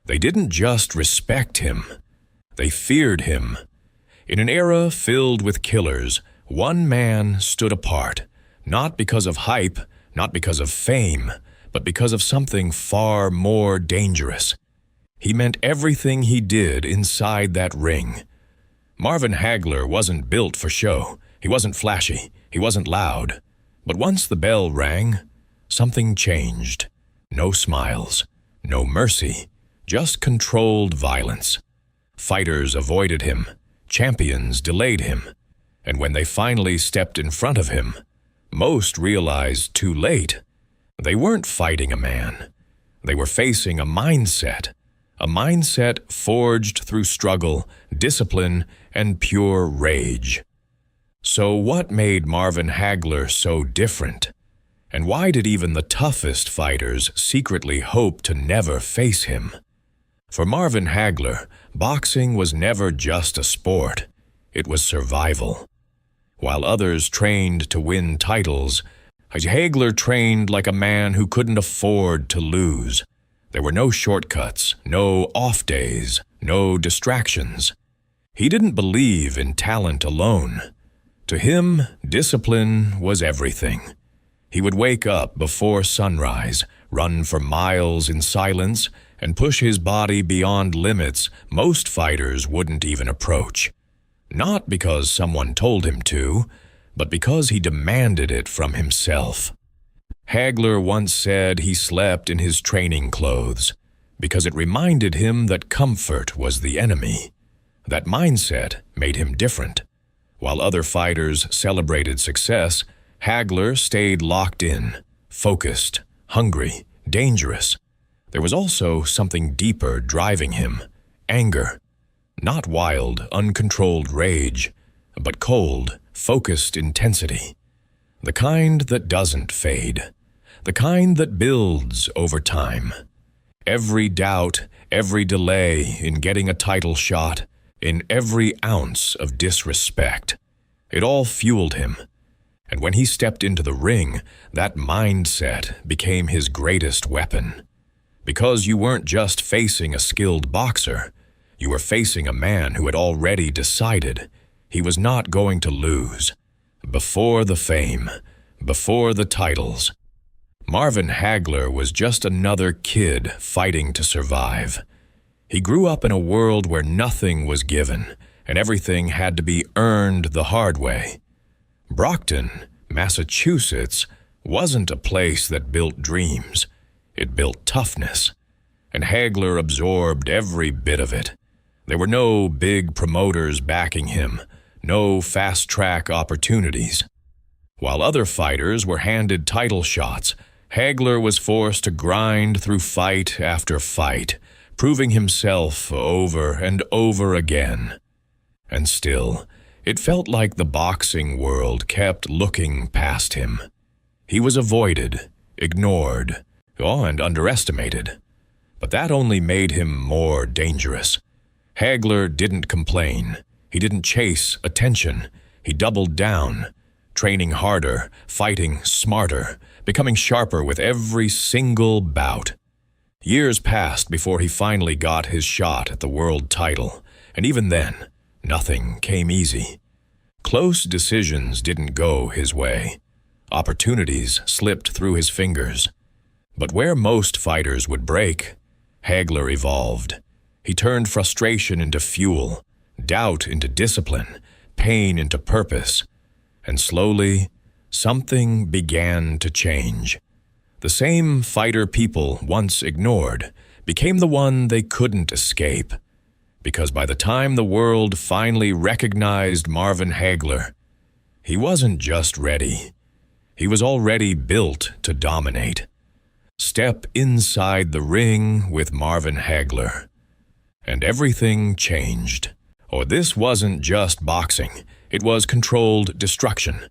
They didn't just respect him, they feared him. In an era filled with killers, one man stood apart, not because of hype, not because of fame, but because of something far more dangerous. He meant everything he did inside that ring. Marvin Hagler wasn't built for show. He wasn't flashy. He wasn't loud. But once the bell rang, something changed. No smiles, no mercy, just controlled violence. Fighters avoided him. Champions delayed him. And when they finally stepped in front of him, most realized too late, they weren't fighting a man. They were facing a mindset forged through struggle, discipline, and pure rage. So what made Marvin Hagler so different? And why did even the toughest fighters secretly hope to never face him? For Marvin Hagler, boxing was never just a sport. It was survival. While others trained to win titles, Hagler trained like a man who couldn't afford to lose. There were no shortcuts, no off days, no distractions. He didn't believe in talent alone. To him, discipline was everything. He would wake up before sunrise, run for miles in silence, and push his body beyond limits most fighters wouldn't even approach. Not because someone told him to, but because he demanded it from himself. Hagler once said he slept in his training clothes because it reminded him that comfort was the enemy. That mindset made him different. While other fighters celebrated success, Hagler stayed locked in, focused, hungry, dangerous. There was also something deeper driving him, anger. Not wild, uncontrolled rage, but cold, focused intensity. The kind that doesn't fade. The kind that builds over time. Every doubt, every delay in getting a title shot, in every ounce of disrespect. It all fueled him. And when he stepped into the ring, that mindset became his greatest weapon. Because you weren't just facing a skilled boxer, you were facing a man who had already decided he was not going to lose. Before the fame, before the titles, Marvin Hagler was just another kid fighting to survive. He grew up in a world where nothing was given, and everything had to be earned the hard way. Brockton, Massachusetts, wasn't a place that built dreams. It built toughness, and Hagler absorbed every bit of it. There were no big promoters backing him, no fast-track opportunities. While other fighters were handed title shots, Hagler was forced to grind through fight after fight, proving himself over and over again. And still, it felt like the boxing world kept looking past him. He was avoided, ignored, and underestimated. But that only made him more dangerous. Hagler didn't complain. He didn't chase attention. He doubled down, training harder, fighting smarter, becoming sharper with every single bout. Years passed before he finally got his shot at the world title, and even then, nothing came easy. Close decisions didn't go his way. Opportunities slipped through his fingers. But where most fighters would break, Hagler evolved. He turned frustration into fuel, doubt into discipline, pain into purpose. And slowly, something began to change. The same fighter people once ignored became the one they couldn't escape. Because by the time the world finally recognized Marvin Hagler, he wasn't just ready. He was already built to dominate. Step inside the ring with Marvin Hagler, and everything changed. Oh, this wasn't just boxing. It was controlled destruction.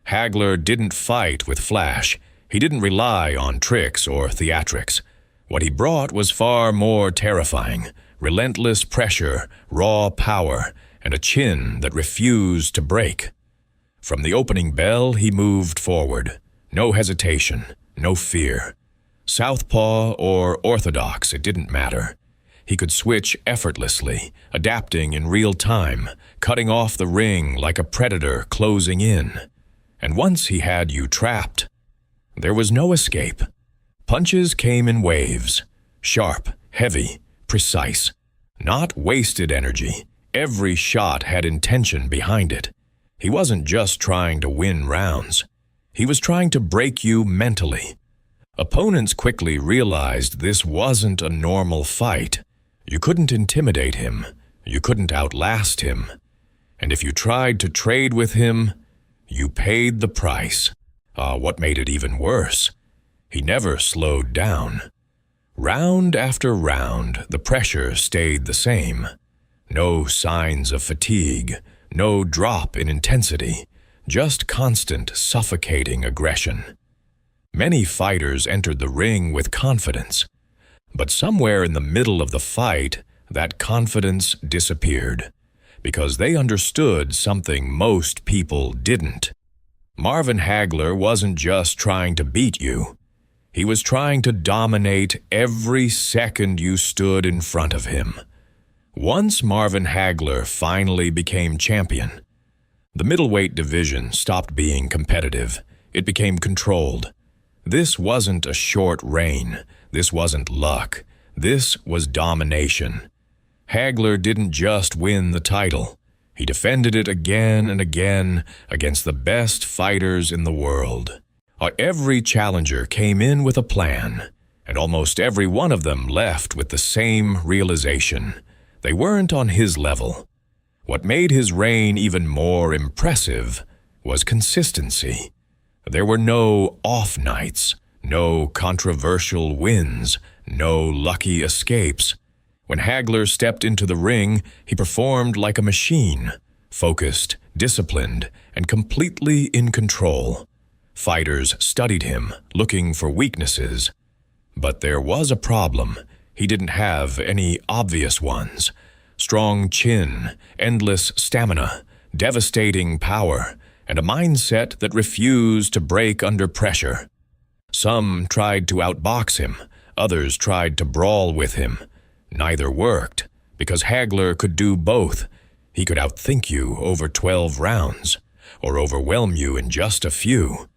Hagler didn't fight with flash. He didn't rely on tricks or theatrics. What he brought was far more terrifying. Relentless pressure, raw power, and a chin that refused to break. From the opening bell, he moved forward. No hesitation, no fear. Southpaw or orthodox, it didn't matter. He could switch effortlessly, adapting in real time, cutting off the ring like a predator closing in. And once he had you trapped, there was no escape. Punches came in waves, sharp, heavy, precise. Not wasted energy. Every shot had intention behind it. He wasn't just trying to win rounds. He was trying to break you mentally. Opponents quickly realized this wasn't a normal fight. You couldn't intimidate him. You couldn't outlast him. And if you tried to trade with him, you paid the price. What made it even worse? He never slowed down. Round after round, the pressure stayed the same. No signs of fatigue, no drop in intensity, just constant, suffocating aggression. Many fighters entered the ring with confidence, but somewhere in the middle of the fight, that confidence disappeared, because they understood something most people didn't. Marvin Hagler wasn't just trying to beat you. He was trying to dominate every second you stood in front of him. Once Marvin Hagler finally became champion, the middleweight division stopped being competitive. It became controlled. This wasn't a short reign. This wasn't luck. This was domination. Hagler didn't just win the title. He defended it again and again against the best fighters in the world. Every challenger came in with a plan, and almost every one of them left with the same realization. They weren't on his level. What made his reign even more impressive was consistency. There were no off nights, no controversial wins, no lucky escapes. When Hagler stepped into the ring, he performed like a machine, focused, disciplined, and completely in control. Fighters studied him, looking for weaknesses. But there was a problem. He didn't have any obvious ones. Strong chin, endless stamina, devastating power, and a mindset that refused to break under pressure. Some tried to outbox him. Others tried to brawl with him. Neither worked, because Hagler could do both. He could outthink you over 12 rounds, or overwhelm you in just a few.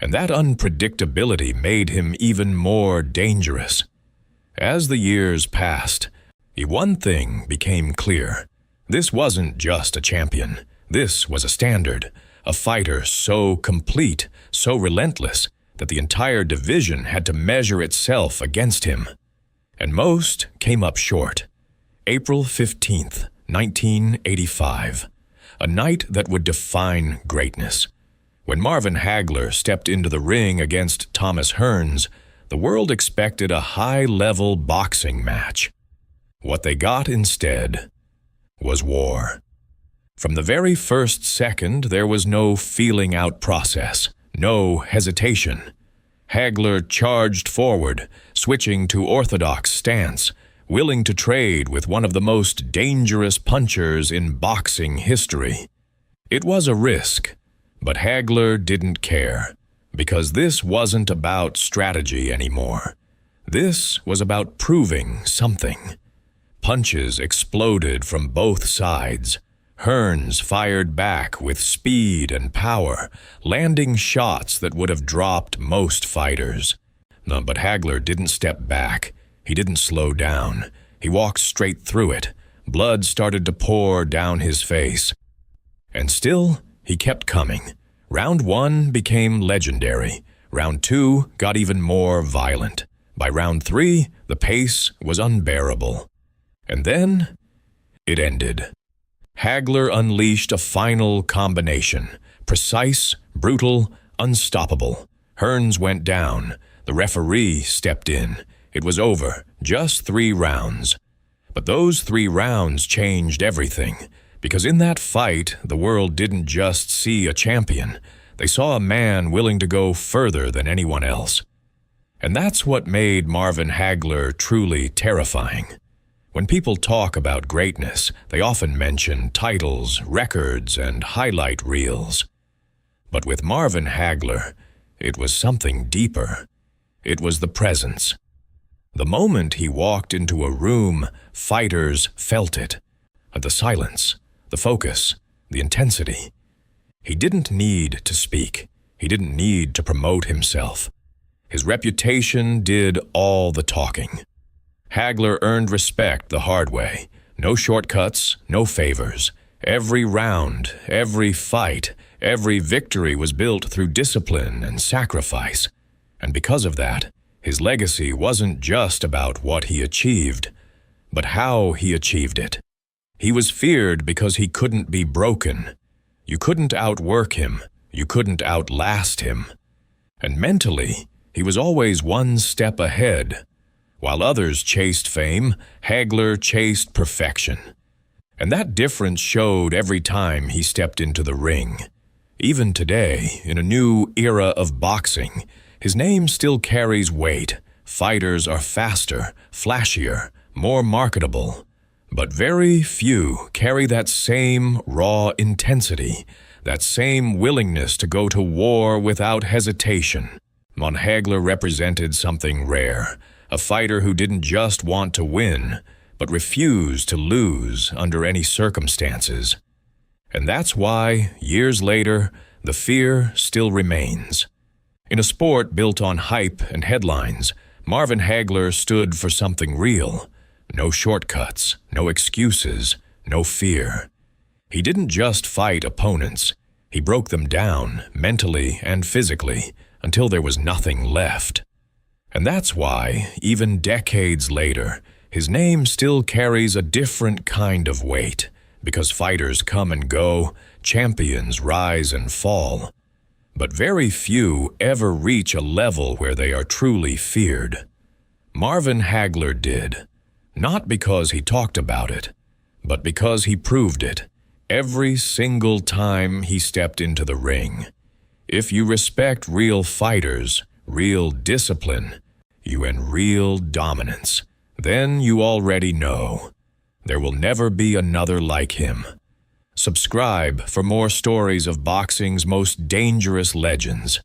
And that unpredictability made him even more dangerous. As the years passed, one thing became clear. This wasn't just a champion. This was a standard, a fighter so complete, so relentless, that the entire division had to measure itself against him. And most came up short. April 15th, 1985, a night that would define greatness. When Marvin Hagler stepped into the ring against Thomas Hearns, the world expected a high-level boxing match. What they got instead was war. From the very first second, there was no feeling-out process, no hesitation. Hagler charged forward, switching to orthodox stance, willing to trade with one of the most dangerous punchers in boxing history. It was a risk, but Hagler didn't care, because this wasn't about strategy anymore. This was about proving something. Punches exploded from both sides. Hearns fired back with speed and power, landing shots that would have dropped most fighters. But Hagler didn't step back. He didn't slow down. He walked straight through it. Blood started to pour down his face. And still, he kept coming. Round 1 became legendary. Round 2 got even more violent. By round 3, the pace was unbearable. And then, it ended. Hagler unleashed a final combination. Precise, brutal, unstoppable. Hearns went down. The referee stepped in. It was over. Just 3 rounds. But those 3 rounds changed everything. Because in that fight, the world didn't just see a champion. They saw a man willing to go further than anyone else. And that's what made Marvin Hagler truly terrifying. When people talk about greatness, they often mention titles, records, and highlight reels. But with Marvin Hagler, it was something deeper. It was the presence. The moment he walked into a room, fighters felt it. The silence, the focus, the intensity. He didn't need to speak. He didn't need to promote himself. His reputation did all the talking. Hagler earned respect the hard way. No shortcuts, no favors. Every round, every fight, every victory was built through discipline and sacrifice. And because of that, his legacy wasn't just about what he achieved, but how he achieved it. He was feared because he couldn't be broken. You couldn't outwork him. You couldn't outlast him. And mentally, he was always one step ahead. While others chased fame, Hagler chased perfection. And that difference showed every time he stepped into the ring. Even today, in a new era of boxing, his name still carries weight. Fighters are faster, flashier, more marketable. But very few carry that same raw intensity, that same willingness to go to war without hesitation. Hagler represented something rare, a fighter who didn't just want to win, but refused to lose under any circumstances. And that's why, years later, the fear still remains. In a sport built on hype and headlines, Marvin Hagler stood for something real. No shortcuts, no excuses, no fear. He didn't just fight opponents. He broke them down, mentally and physically, until there was nothing left. And that's why, even decades later, his name still carries a different kind of weight, because fighters come and go, champions rise and fall. But very few ever reach a level where they are truly feared. Marvin Hagler did. Not because he talked about it, but because he proved it every single time he stepped into the ring. If you respect real fighters, real discipline, and real dominance, then you already know there will never be another like him. Subscribe for more stories of boxing's most dangerous legends.